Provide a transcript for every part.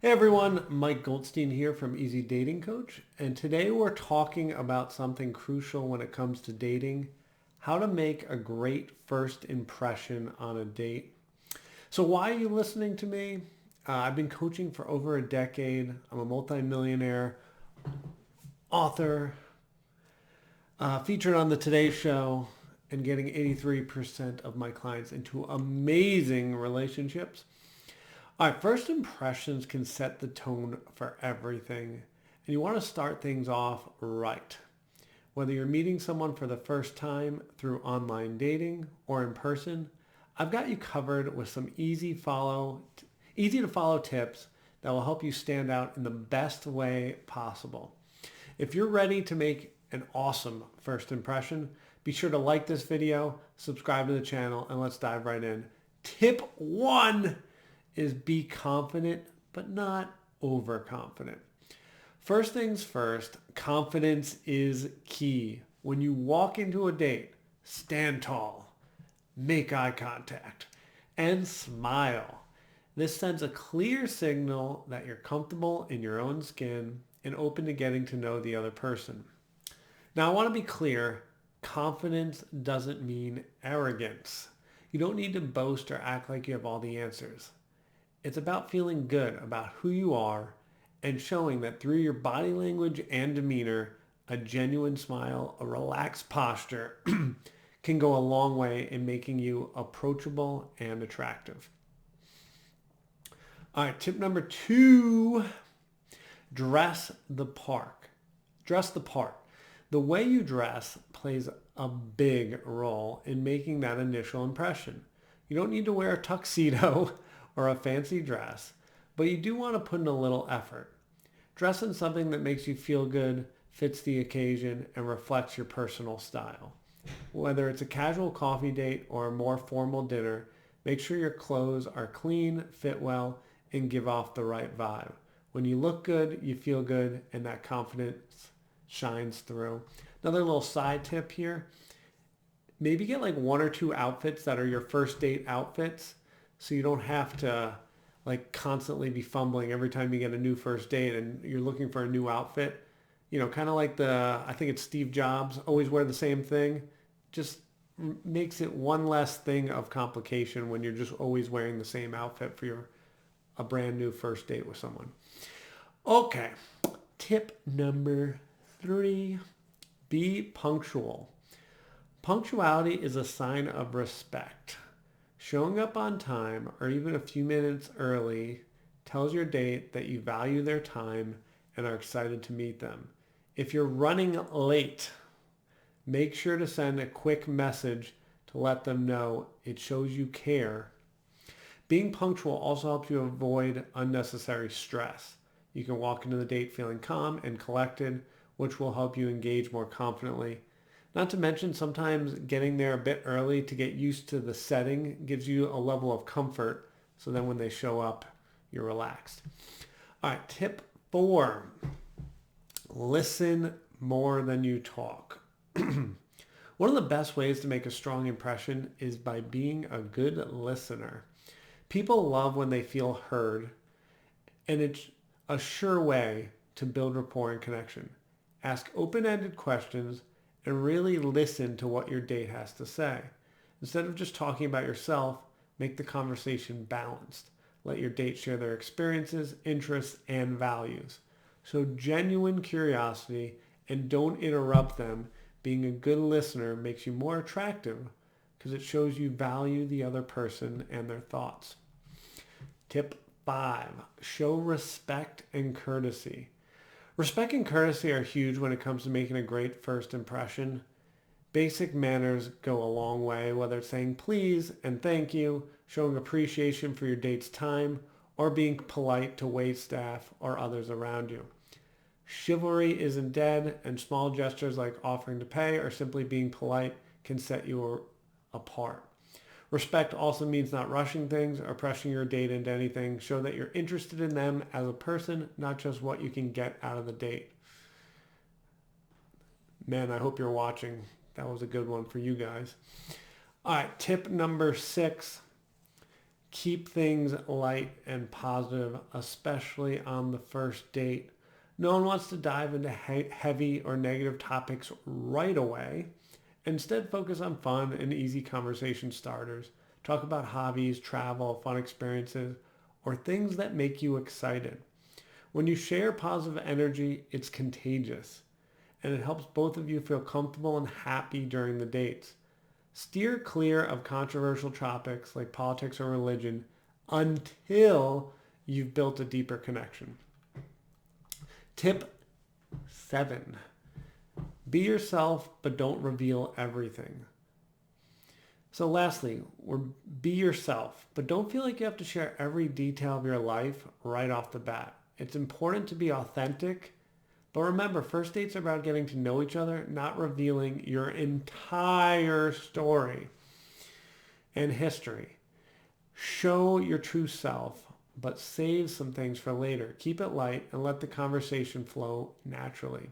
Hey everyone, Mike Goldstein here from Easy Dating Coach, and today we're talking about something crucial when it comes to dating, how to make a great first impression on a date. So why are you listening to me? I've been coaching for over a decade. I'm a multimillionaire, author, featured on the Today Show, and getting 83% of my clients into amazing relationships. All right, first impressions can set the tone for everything, and you want to start things off right. Whether you're meeting someone for the first time through online dating or in person, I've got you covered with some easy to follow tips that will help you stand out in the best way possible. If you're ready to make an awesome first impression, be sure to like this video, subscribe to the channel, and let's dive right in. Tip 1 is be confident, but not overconfident. First things first, confidence is key. When you walk into a date, stand tall, make eye contact, and smile. This sends a clear signal that you're comfortable in your own skin and open to getting to know the other person. Now, I want to be clear, confidence doesn't mean arrogance. You don't need to boast or act like you have all the answers. It's about feeling good about who you are and showing that through your body language and demeanor, a genuine smile, a relaxed posture can go a long way in making you approachable and attractive. All right, tip number 2, dress the part. Dress the part. The way you dress plays a big role in making that initial impression. You don't need to wear a tuxedo or a fancy dress, but you do want to put in a little effort. Dress in something that makes you feel good, fits the occasion, and reflects your personal style. Whether it's a casual coffee date or a more formal dinner, make sure your clothes are clean, fit well, and give off the right vibe. When you look good, you feel good, and that confidence shines through. Another little side tip here, maybe get like 1 or 2 outfits that are your first date outfits, so you don't have to like constantly be fumbling every time you get a new first date and you're looking for a new outfit. You know, kind of like I think it's Steve Jobs, always wear the same thing. Just makes it one less thing of complication when you're just always wearing the same outfit for a brand new first date with someone. Okay, tip number 3, be punctual. Punctuality is a sign of respect. Showing up on time or even a few minutes early tells your date that you value their time and are excited to meet them. If you're running late, make sure to send a quick message to let them know. It shows you care. Being punctual also helps you avoid unnecessary stress. You can walk into the date feeling calm and collected, which will help you engage more confidently. Not to mention, sometimes getting there a bit early to get used to the setting gives you a level of comfort, so then when they show up, you're relaxed. All right, tip 4, listen more than you talk. One of the best ways to make a strong impression is by being a good listener. People love when they feel heard, and it's a sure way to build rapport and connection. Ask open-ended questions and really listen to what your date has to say. Instead of just talking about yourself, make the conversation balanced. Let your date share their experiences, interests, and values. Show genuine curiosity and don't interrupt them. Being a good listener makes you more attractive because it shows you value the other person and their thoughts. Tip 5, show respect and courtesy. Respect and courtesy are huge when it comes to making a great first impression. Basic manners go a long way, whether it's saying please and thank you, showing appreciation for your date's time, or being polite to wait staff or others around you. Chivalry isn't dead, and small gestures like offering to pay or simply being polite can set you apart. Respect also means not rushing things or pressing your date into anything. Show that you're interested in them as a person, not just what you can get out of the date. Man, I hope you're watching. That was a good one for you guys. All right, tip number 6. Keep things light and positive, especially on the first date. No one wants to dive into heavy or negative topics right away. Instead, focus on fun and easy conversation starters. Talk about hobbies, travel, fun experiences, or things that make you excited. When you share positive energy, it's contagious, and it helps both of you feel comfortable and happy during the dates. Steer clear of controversial topics like politics or religion until you've built a deeper connection. Tip 7. Be yourself, but don't reveal everything. So lastly, be yourself, but don't feel like you have to share every detail of your life right off the bat. It's important to be authentic, but remember, first dates are about getting to know each other, not revealing your entire story and history. Show your true self, but save some things for later. Keep it light and let the conversation flow naturally.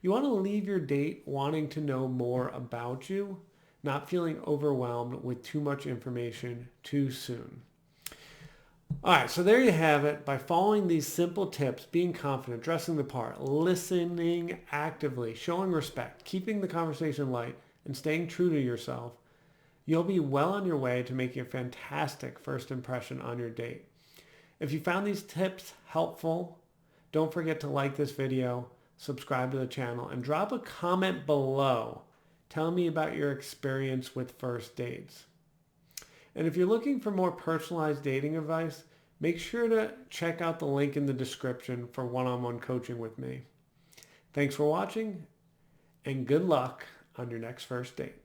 You want to leave your date wanting to know more about you, not feeling overwhelmed with too much information too soon. All right, so there you have it. By following these simple tips, being confident, dressing the part, listening actively, showing respect, keeping the conversation light, and staying true to yourself, you'll be well on your way to making a fantastic first impression on your date. If you found these tips helpful, don't forget to like this video, subscribe to the channel, and drop a comment below. Tell me about your experience with first dates. And if you're looking for more personalized dating advice, make sure to check out the link in the description for one-on-one coaching with me. Thanks for watching, and good luck on your next first date.